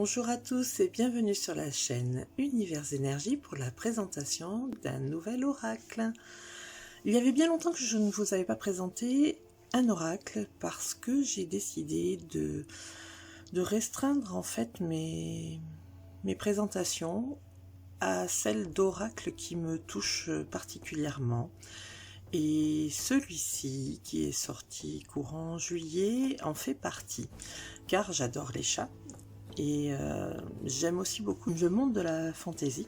Bonjour à tous et bienvenue sur la chaîne Univers Énergie pour la présentation d'un nouvel oracle. Il y avait bien longtemps que je ne vous avais pas présenté un oracle parce que j'ai décidé de restreindre en fait mes présentations à celles d'oracles qui me touchent particulièrement. Et celui-ci, qui est sorti courant juillet, en fait partie, car j'adore les chats. Et j'aime aussi beaucoup le monde de la fantaisie.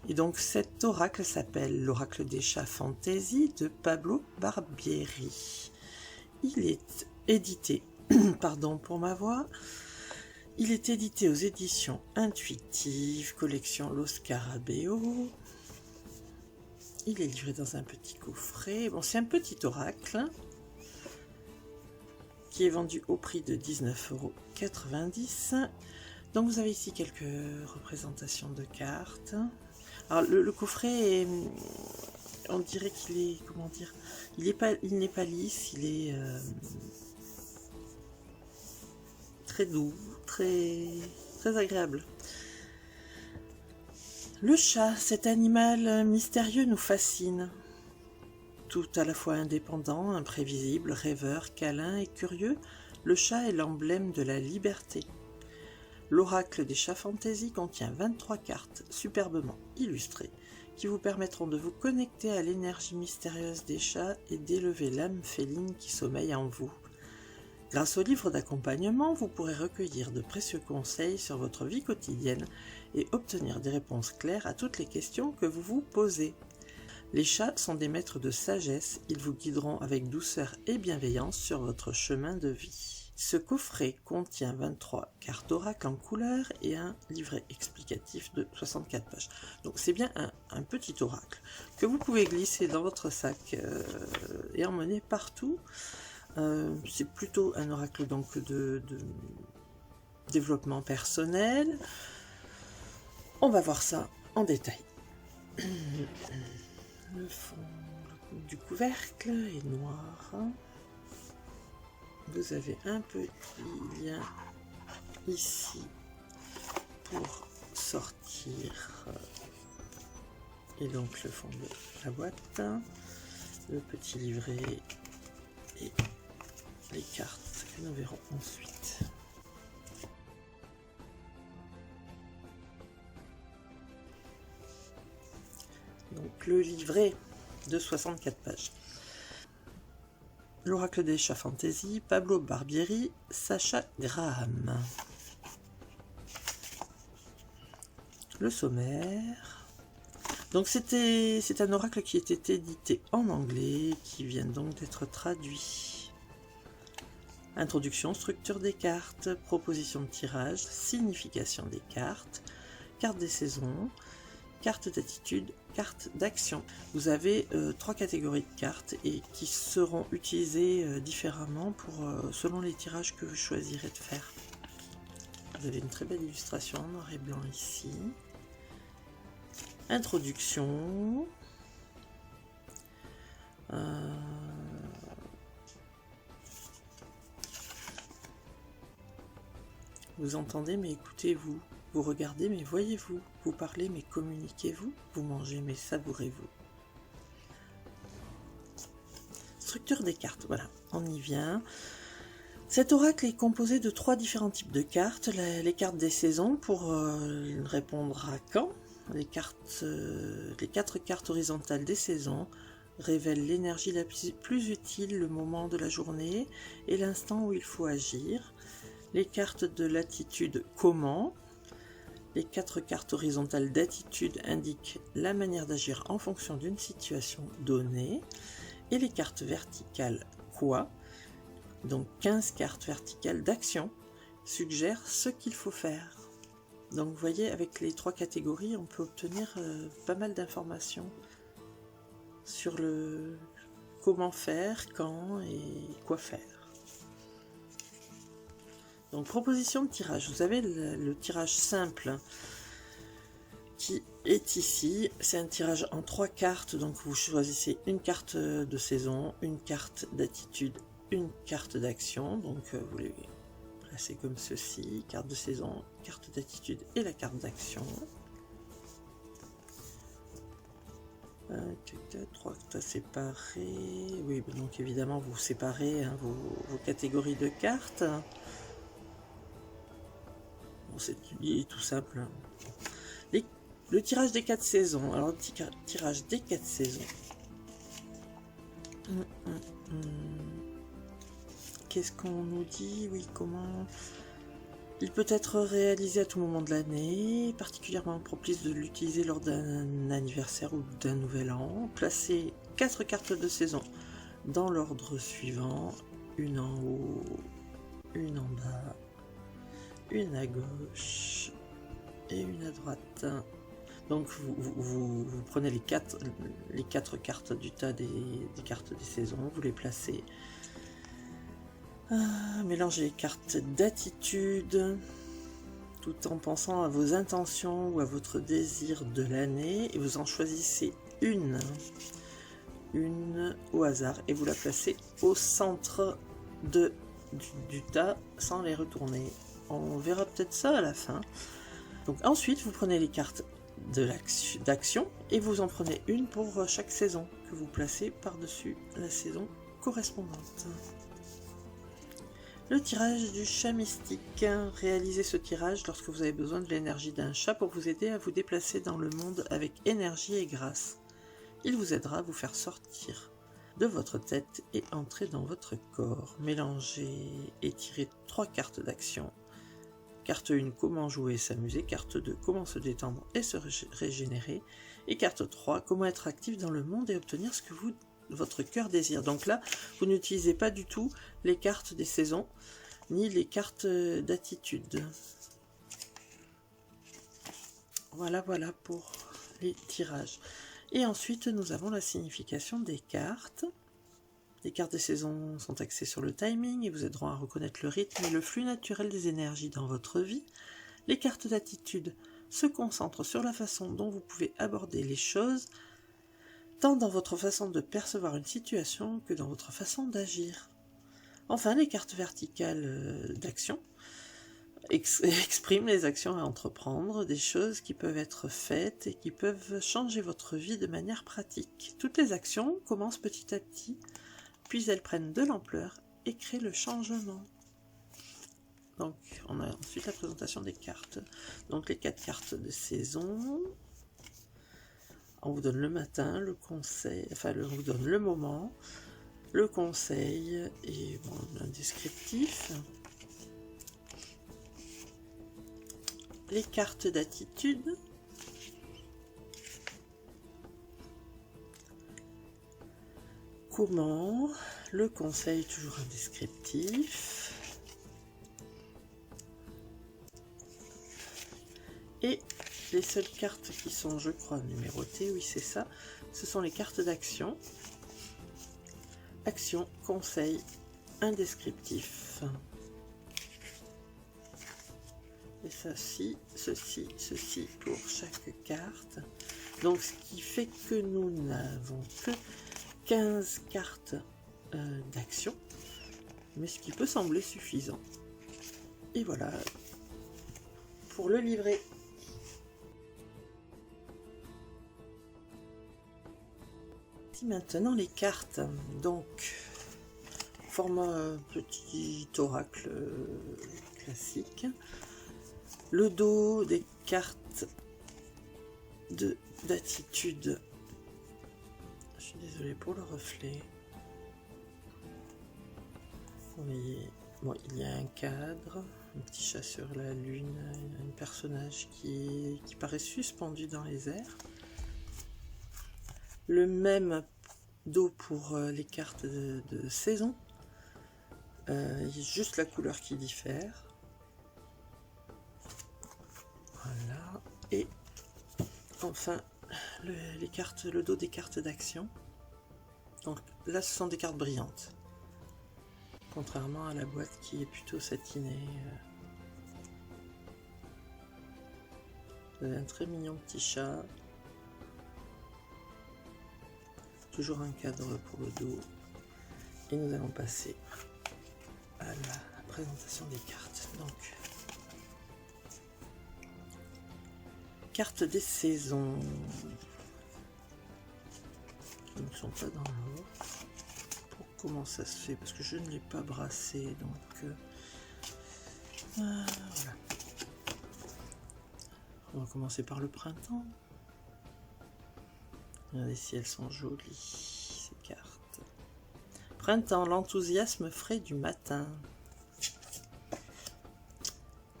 Et donc cet oracle s'appelle l'oracle des chats fantasy de Pablo Barbieri. Il est édité, pardon pour ma voix, il est édité aux éditions Intuitives, collection Lo Scarabeo. Il est livré dans un petit coffret. Bon, c'est un petit oracle qui est vendu au prix de 19,90 €. Donc vous avez ici quelques représentations de cartes. Alors le coffret est, on dirait qu'il est, comment dire, il n'est pas lisse, il est très doux, très agréable. Le chat, cet animal mystérieux nous fascine. Tout à la fois indépendant, imprévisible, rêveur, câlin et curieux, le chat est l'emblème de la liberté. L'oracle des chats fantasy contient 23 cartes superbement illustrées qui vous permettront de vous connecter à l'énergie mystérieuse des chats et d'élever l'âme féline qui sommeille en vous. Grâce au livre d'accompagnement, vous pourrez recueillir de précieux conseils sur votre vie quotidienne et obtenir des réponses claires à toutes les questions que vous vous posez. Les chats sont des maîtres de sagesse, ils vous guideront avec douceur et bienveillance sur votre chemin de vie. Ce coffret contient 23 cartes oracle en couleur et un livret explicatif de 64 pages. Donc c'est bien un petit oracle que vous pouvez glisser dans votre sac et emmener partout. C'est plutôt un oracle donc de développement personnel. On va voir ça en détail. Le fond du couvercle est noir. Vous avez un petit lien ici pour sortir et donc le fond de la boîte, le petit livret et les cartes que nous verrons ensuite. Donc le livret de 64 pages. L'oracle des chats fantasy, Pablo Barbieri, Sacha Graham. Le sommaire. Donc c'est un oracle qui était édité en anglais, qui vient donc d'être traduit. Introduction, structure des cartes, proposition de tirage, signification des cartes, carte des saisons, carte d'attitude, carte d'action. Vous avez 3 catégories de cartes et qui seront utilisées différemment selon les tirages que vous choisirez de faire. Vous avez une très belle illustration en noir et blanc ici. Introduction. Vous entendez mais écoutez-vous. Vous regardez, mais voyez-vous. Vous parlez, mais communiquez-vous. Vous mangez, mais savourez-vous. Structure des cartes, voilà, on y vient. Cet oracle est composé de 3 différents types de cartes. Les cartes des saisons pour répondre à quand. Les 4 cartes horizontales des saisons révèlent l'énergie la plus utile, le moment de la journée et l'instant où il faut agir. Les cartes de l'attitude comment. Les 4 cartes horizontales d'attitude indiquent la manière d'agir en fonction d'une situation donnée. Et les cartes verticales quoi, donc 15 cartes verticales d'action, suggèrent ce qu'il faut faire. Donc vous voyez, avec les 3 catégories, on peut obtenir pas mal d'informations sur le comment faire, quand et quoi faire. Donc proposition de tirage, vous avez le tirage simple qui est ici, c'est un tirage en 3 cartes, donc vous choisissez une carte de saison, une carte d'attitude, une carte d'action, donc vous les placer comme ceci, carte de saison, carte d'attitude et la carte d'action. 3 cartes séparées. Oui, donc évidemment vous séparez hein, vos catégories de cartes. Bon, c'est tout simple. Le tirage des 4 saisons. Alors, tirage des 4 saisons. Qu'est-ce qu'on nous dit? Oui, comment? Il peut être réalisé à tout moment de l'année, particulièrement propice de l'utiliser lors d'un anniversaire ou d'un nouvel an. Placez 4 cartes de saison dans l'ordre suivant. Une en haut, une en bas, une à gauche et une à droite. Donc vous prenez les quatre cartes du tas des cartes des saisons, vous les placez. Mélangez les cartes d'attitude tout en pensant à vos intentions ou à votre désir de l'année et vous en choisissez une au hasard et vous la placez au centre du tas sans les retourner. On verra peut-être ça à la fin. Donc ensuite vous prenez les cartes d'action et vous en prenez une pour chaque saison que vous placez par-dessus la saison correspondante. Le tirage du chat mystique. Réalisez ce tirage lorsque vous avez besoin de l'énergie d'un chat pour vous aider à vous déplacer dans le monde avec énergie et grâce. Il vous aidera à vous faire sortir de votre tête et entrer dans votre corps. Mélangez et tirez 3 cartes d'action. Carte 1, comment jouer et s'amuser. Carte 2, comment se détendre et se régénérer. Et carte 3, comment être actif dans le monde et obtenir ce que votre cœur désire. Donc là, vous n'utilisez pas du tout les cartes des saisons, ni les cartes d'attitude. Voilà pour les tirages. Et ensuite, nous avons la signification des cartes. Les cartes des saisons sont axées sur le timing et vous aideront à reconnaître le rythme et le flux naturel des énergies dans votre vie. Les cartes d'attitude se concentrent sur la façon dont vous pouvez aborder les choses, tant dans votre façon de percevoir une situation que dans votre façon d'agir. Enfin, les cartes verticales d'action expriment les actions à entreprendre, des choses qui peuvent être faites et qui peuvent changer votre vie de manière pratique. Toutes les actions commencent petit à petit, puis elles prennent de l'ampleur et créent le changement. Donc, on a ensuite la présentation des cartes. Donc, les 4 cartes de saison. On vous donne le matin, le conseil, on vous donne le moment, le conseil et un descriptif. Les cartes d'attitude. Comment, le conseil, toujours un descriptif. Et les seules cartes qui sont, je crois, numérotées, oui c'est ça, ce sont les cartes d'action. Action, conseil, indescriptif. Et ceci pour chaque carte. Donc ce qui fait que nous n'avons que 15 cartes d'action, mais ce qui peut sembler suffisant. Et voilà pour le livret. Maintenant les cartes, donc format petit oracle classique, le dos des cartes d'attitude, je suis désolée pour le reflet, vous voyez, il y a un cadre, un petit chat sur la lune, un personnage qui paraît suspendu dans les airs. Le même dos pour les cartes de saison, il y a juste la couleur qui diffère. Voilà, et enfin le dos des cartes d'action. Donc là ce sont des cartes brillantes, contrairement à la boîte qui est plutôt satinée. Vous avez un très mignon petit chat. Toujours un cadre pour le dos. Et nous allons passer à la présentation des cartes. Donc, cartes des saisons qui ne sont pas dans l'eau. Comment ça se fait? Parce que je ne l'ai pas brassé, donc voilà. On va commencer par le printemps. Regardez si elles sont jolies, ces cartes. Printemps, l'enthousiasme frais du matin.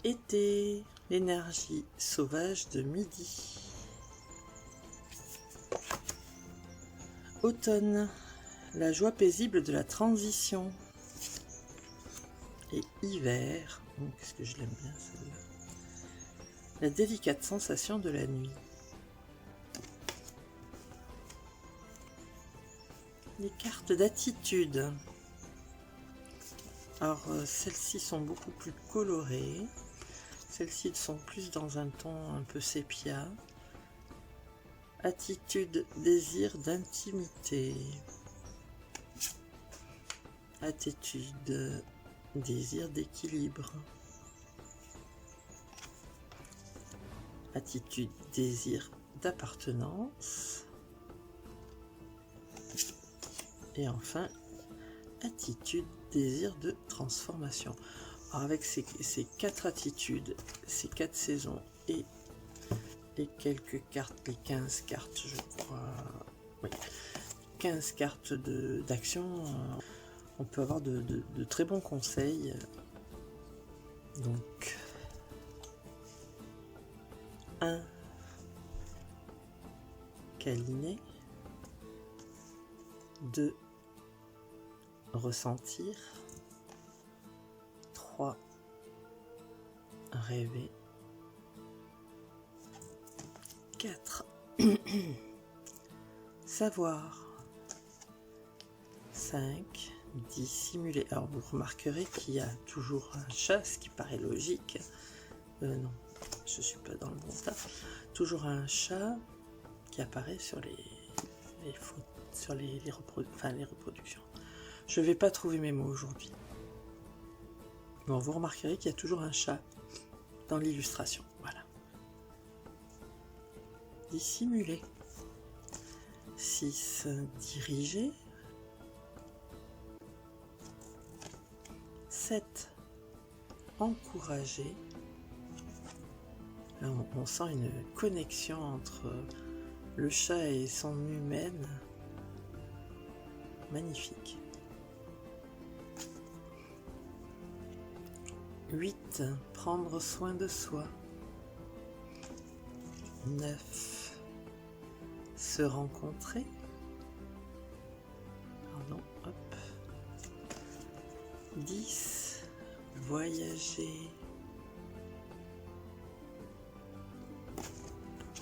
Été, l'énergie sauvage de midi. Automne, la joie paisible de la transition. Et hiver, oh, qu'est-ce que je l'aime bien celle-là. La délicate sensation de la nuit. Les cartes d'attitude. Alors celles-ci sont beaucoup plus colorées. Celles-ci sont plus dans un ton un peu sépia. Attitude, désir d'intimité. Attitude, désir d'équilibre. Attitude, désir d'appartenance. Et enfin, attitude, désir de transformation. Alors avec ces 4 attitudes, ces 4 saisons et les quelques cartes, les 15 cartes, je crois, oui, 15 cartes d'action, on peut avoir de très bons conseils. Donc, 1, câliner. 2, ressentir. 3, rêver. 4, savoir. 5, dissimuler. Alors vous remarquerez qu'il y a toujours un chat, ce qui paraît logique. Non, je suis pas dans le bon tas. Toujours un chat qui apparaît sur les photos, sur les reproductions. Je vais pas trouver mes mots aujourd'hui. Bon, vous remarquerez qu'il y a toujours un chat dans l'illustration. Voilà. Dissimuler. 6, diriger. 7, encourager. Là, on sent une connexion entre le chat et son humaine. Magnifique. 8, prendre soin de soi. 9, se rencontrer. Pardon, hop. 10, voyager.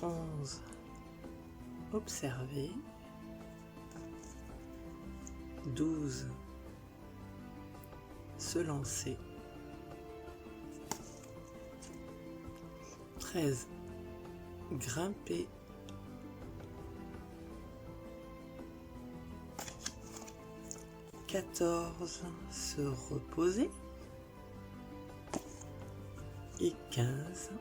11, observer. 12, se lancer. 13, grimper. 14, se reposer. Et 15,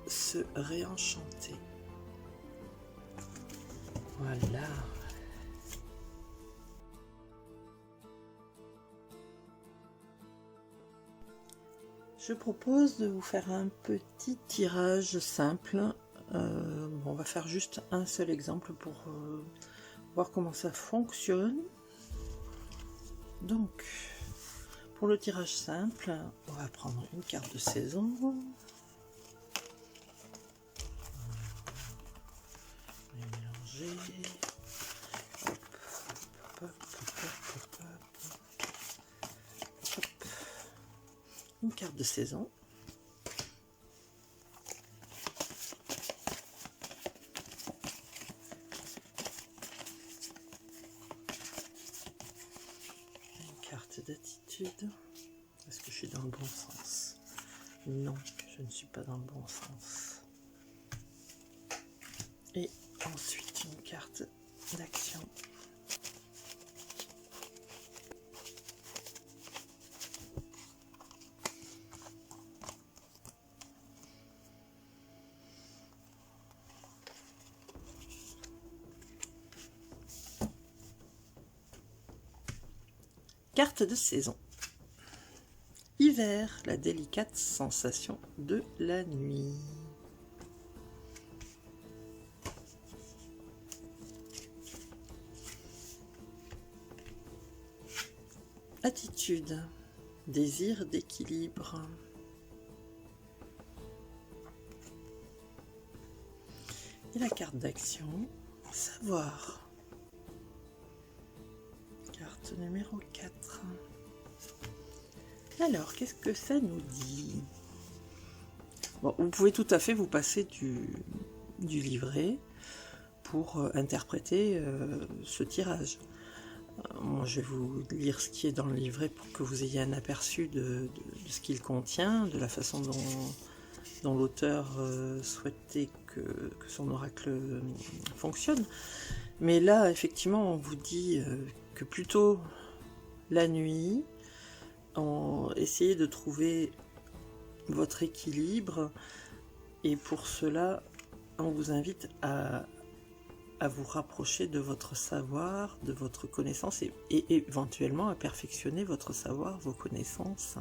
se réenchanter. Voilà. Je propose de vous faire un petit tirage simple. On va faire juste un seul exemple pour voir comment ça fonctionne. Donc, pour le tirage simple, on va prendre une carte de saison. Mélanger. Une carte de saison. Une carte d'attitude. Est-ce que je suis dans le bon sens? Non, je ne suis pas dans le bon sens. Et ensuite une carte d'action. Carte de saison. Hiver, la délicate sensation de la nuit. Attitude, désir d'équilibre. Et la carte d'action, savoir. Carte numéro 4. Alors, qu'est-ce que ça nous dit? Bon, vous pouvez tout à fait vous passer du livret pour interpréter ce tirage. Moi, je vais vous lire ce qui est dans le livret pour que vous ayez un aperçu de ce qu'il contient, de la façon dont l'auteur souhaitait que son oracle fonctionne. Mais là, effectivement, on vous dit que plutôt la nuit, essayez de trouver votre équilibre, et pour cela, on vous invite à vous rapprocher de votre savoir, de votre connaissance, et éventuellement à perfectionner votre savoir, vos connaissances,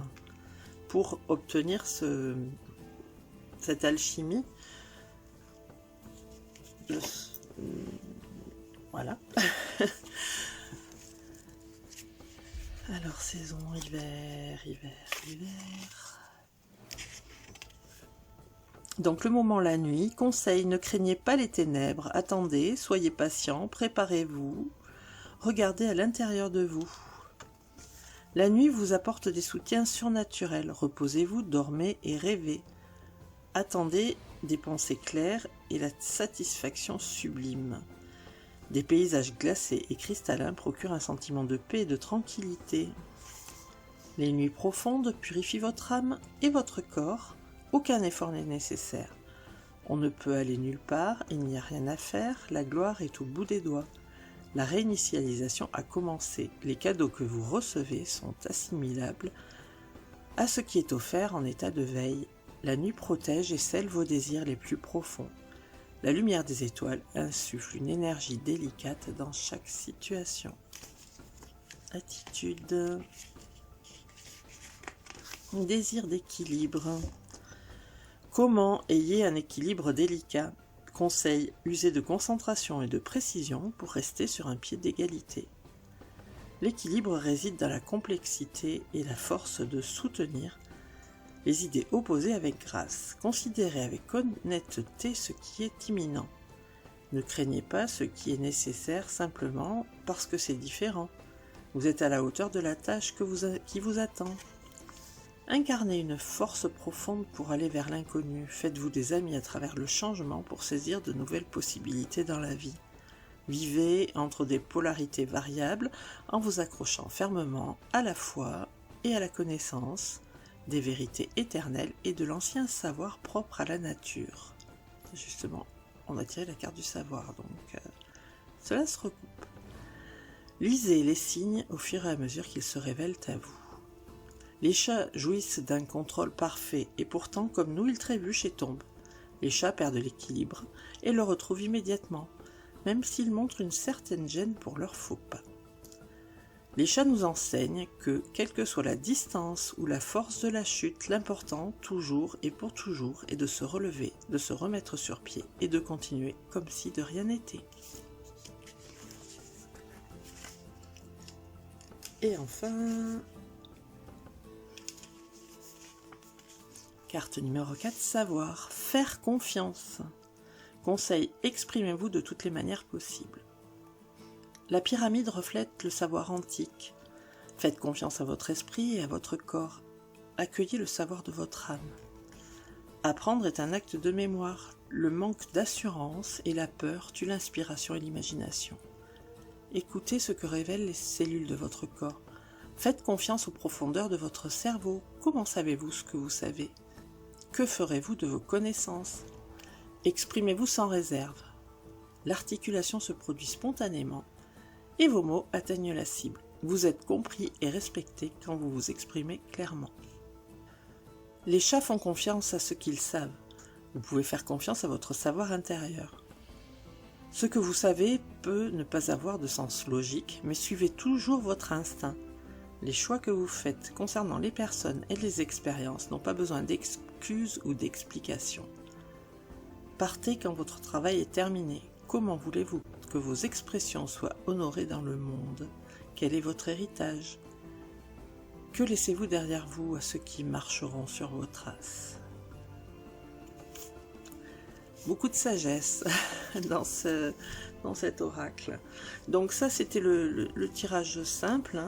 pour obtenir cette alchimie. Voilà. Alors, saison, hiver. Donc le moment la nuit, conseil, ne craignez pas les ténèbres, attendez, soyez patient, préparez-vous, regardez à l'intérieur de vous. La nuit vous apporte des soutiens surnaturels, reposez-vous, dormez et rêvez. Attendez des pensées claires et la satisfaction sublime. Des paysages glacés et cristallins procurent un sentiment de paix et de tranquillité. Les nuits profondes purifient votre âme et votre corps. Aucun effort n'est nécessaire. On ne peut aller nulle part, il n'y a rien à faire, la gloire est au bout des doigts. La réinitialisation a commencé. Les cadeaux que vous recevez sont assimilables à ce qui est offert en état de veille. La nuit protège et scelle vos désirs les plus profonds. La lumière des étoiles insuffle une énergie délicate dans chaque situation. Attitude. Désir d'équilibre. Comment ayez un équilibre délicat? Conseil, usez de concentration et de précision pour rester sur un pied d'égalité. L'équilibre réside dans la complexité et la force de soutenir les idées opposées avec grâce. Considérez avec honnêteté ce qui est imminent. Ne craignez pas ce qui est nécessaire simplement parce que c'est différent. Vous êtes à la hauteur de la tâche qui vous attend. Incarnez une force profonde pour aller vers l'inconnu. Faites-vous des amis à travers le changement pour saisir de nouvelles possibilités dans la vie. Vivez entre des polarités variables en vous accrochant fermement à la foi et à la connaissance des vérités éternelles et de l'ancien savoir propre à la nature. Justement, on a tiré la carte du savoir, donc cela se recoupe. Lisez les signes au fur et à mesure qu'ils se révèlent à vous. Les chats jouissent d'un contrôle parfait et pourtant, comme nous, ils trébuchent et tombent. Les chats perdent l'équilibre et le retrouvent immédiatement, même s'ils montrent une certaine gêne pour leurs faux pas. Les chats nous enseignent que, quelle que soit la distance ou la force de la chute, l'important, toujours et pour toujours, est de se relever, de se remettre sur pied et de continuer comme si de rien n'était. Et enfin... Carte numéro 4, savoir, faire confiance. Conseil, exprimez-vous de toutes les manières possibles. La pyramide reflète le savoir antique. Faites confiance à votre esprit et à votre corps. Accueillez le savoir de votre âme. Apprendre est un acte de mémoire. Le manque d'assurance et la peur tuent l'inspiration et l'imagination. Écoutez ce que révèlent les cellules de votre corps. Faites confiance aux profondeurs de votre cerveau. Comment savez-vous ce que vous savez ? Que ferez-vous de vos connaissances? Exprimez-vous sans réserve. L'articulation se produit spontanément et vos mots atteignent la cible. Vous êtes compris et respecté quand vous vous exprimez clairement. Les chats font confiance à ce qu'ils savent. Vous pouvez faire confiance à votre savoir intérieur. Ce que vous savez peut ne pas avoir de sens logique, mais suivez toujours votre instinct. Les choix que vous faites concernant les personnes et les expériences n'ont pas besoin d'excuses ou d'explications. Partez quand votre travail est terminé. Comment voulez-vous que vos expressions soient honorées dans le monde? Quel est votre héritage? Que laissez-vous derrière vous à ceux qui marcheront sur vos traces? Beaucoup de sagesse dans cet oracle. Donc ça, c'était le tirage simple.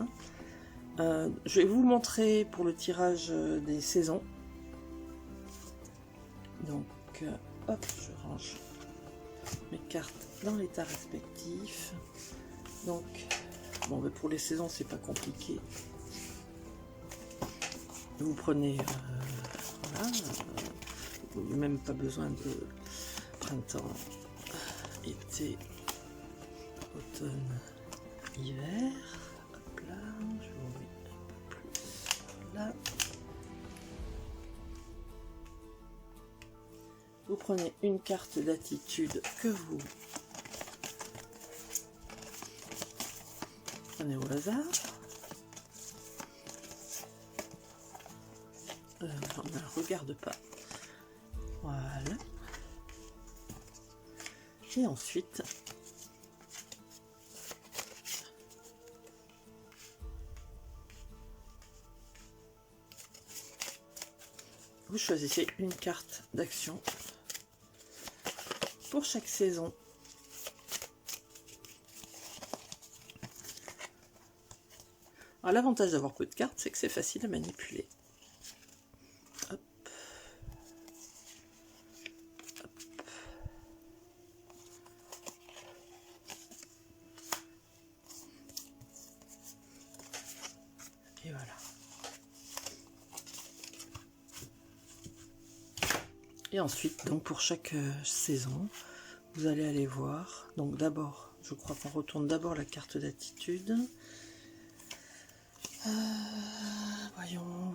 Je vais vous montrer pour le tirage des saisons. Donc, hop, je range mes cartes dans l'état respectif. Donc, bon, pour les saisons, c'est pas compliqué. Vous prenez, voilà, vous n'avez même pas besoin de printemps, été, automne, hiver. Hop là, je vous mets un peu plus là. Vous prenez une carte d'attitude que vous prenez au hasard. On ne regarde pas. Voilà. Et ensuite, vous choisissez une carte d'action pour chaque saison. Alors l'avantage d'avoir peu de cartes, c'est que c'est facile à manipuler. Hop. Hop. Et voilà. Et ensuite, donc pour chaque saison, vous allez aller voir. Donc d'abord, je crois qu'on retourne d'abord la carte d'attitude. Voyons.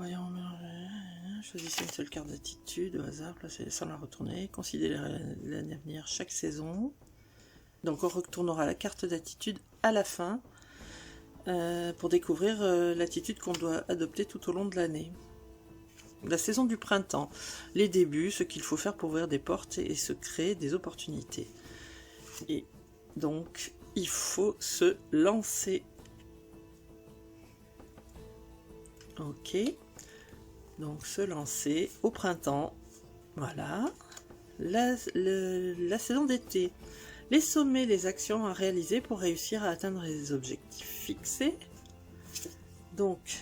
Choisissez une seule carte d'attitude au hasard, placez sans la retourner. Considérez l'année à venir chaque saison. Donc on retournera la carte d'attitude à la fin pour découvrir l'attitude qu'on doit adopter tout au long de l'année. La saison du printemps, les débuts, ce qu'il faut faire pour ouvrir des portes et se créer des opportunités. Et donc, il faut se lancer. Ok, donc se lancer au printemps. Voilà, la saison d'été. Les sommets, les actions à réaliser pour réussir à atteindre les objectifs fixés. Donc,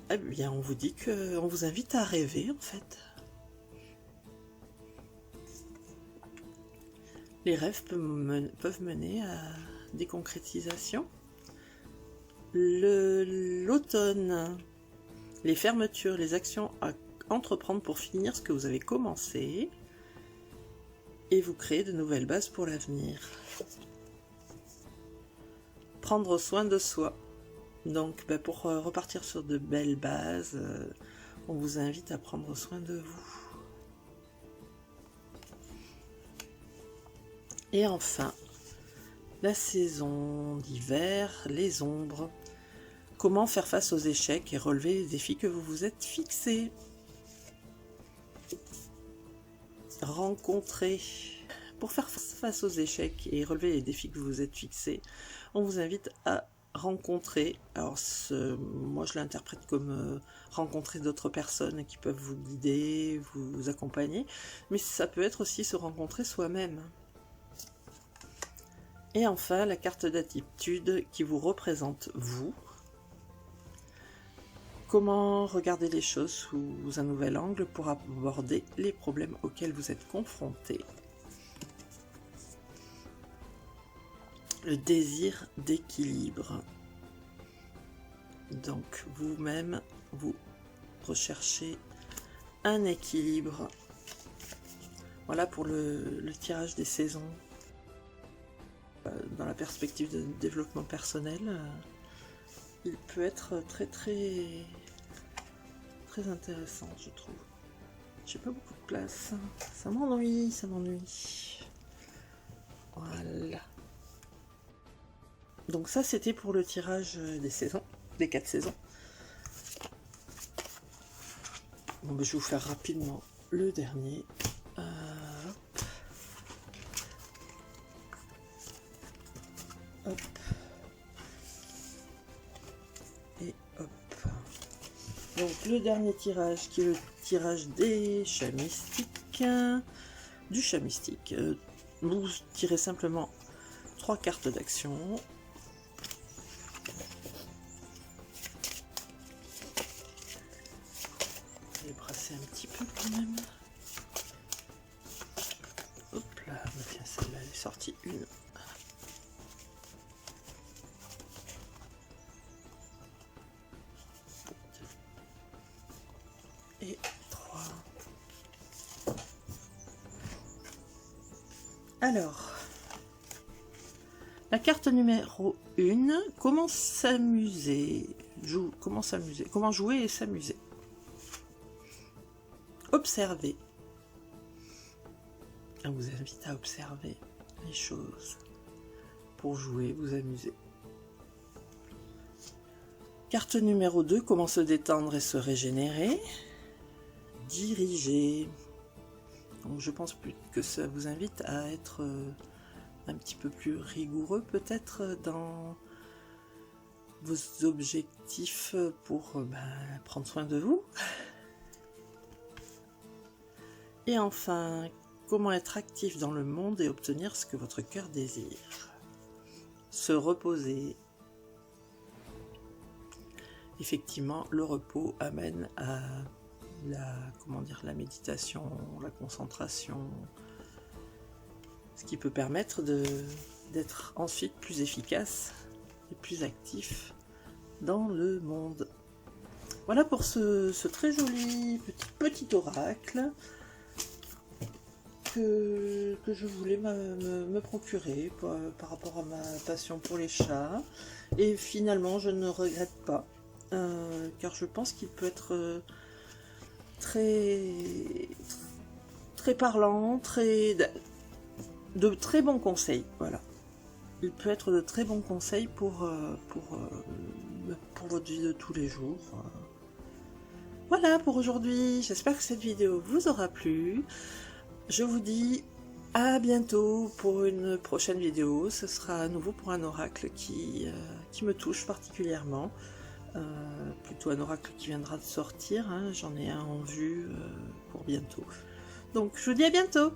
eh bien, on vous dit qu'on vous invite à rêver, en fait. Les rêves peuvent mener à des concrétisations. L'automne, les fermetures, les actions à entreprendre pour finir ce que vous avez commencé. Et vous créez de nouvelles bases pour l'avenir. Prendre soin de soi. Donc, pour repartir sur de belles bases, on vous invite à prendre soin de vous. Et enfin, la saison d'hiver, les ombres. Comment faire face aux échecs et relever les défis que vous vous êtes fixés. Rencontrer. Pour faire face aux échecs et relever les défis que vous vous êtes fixés, on vous invite à rencontrer, alors moi je l'interprète comme rencontrer d'autres personnes qui peuvent vous guider, vous accompagner, mais ça peut être aussi se rencontrer soi-même. Et enfin, la carte d'attitude qui vous représente vous. Comment regarder les choses sous un nouvel angle pour aborder les problèmes auxquels vous êtes confrontés. Le désir d'équilibre. Donc vous-même, vous recherchez un équilibre. Voilà pour le tirage des saisons. Dans la perspective de développement personnel, il peut être très intéressant, je trouve. J'ai pas beaucoup de place. Ça m'ennuie. Voilà. Donc ça, c'était pour le tirage des saisons. des 4 saisons. Bon, ben, je vais vous faire rapidement le dernier. Hop. Et hop. Donc le dernier tirage qui est le tirage des chats mystiques. Du chat mystique. Vous tirez simplement 3 cartes d'action. Je vais brasser un petit peu quand même. Hop là, tiens, celle-là elle est sortie une. Et 3. Alors, la carte numéro 1, comment s'amuser, comment jouer et s'amuser. Observer. On vous invite à observer les choses pour jouer, vous amuser. Carte numéro 2, comment se détendre et se régénérer. Diriger. Donc je pense que ça vous invite à être un petit peu plus rigoureux peut-être dans vos objectifs pour prendre soin de vous. Et enfin, comment être actif dans le monde et obtenir ce que votre cœur désire. Se reposer. Effectivement, le repos amène à la méditation, la concentration, ce qui peut permettre d'être ensuite plus efficace et plus actif dans le monde. Voilà pour ce très joli petit oracle que je voulais me procurer par rapport à ma passion pour les chats. Et finalement, je ne regrette pas, car je pense qu'il peut être très parlant, de très bons conseils. Voilà. Il peut être de très bons conseils pour votre vie de tous les jours. Voilà pour aujourd'hui. J'espère que cette vidéo vous aura plu. Je vous dis à bientôt pour une prochaine vidéo. Ce sera à nouveau pour un oracle qui me touche particulièrement. Plutôt un oracle qui viendra de sortir, hein. J'en ai un en vue pour bientôt. Donc je vous dis à bientôt.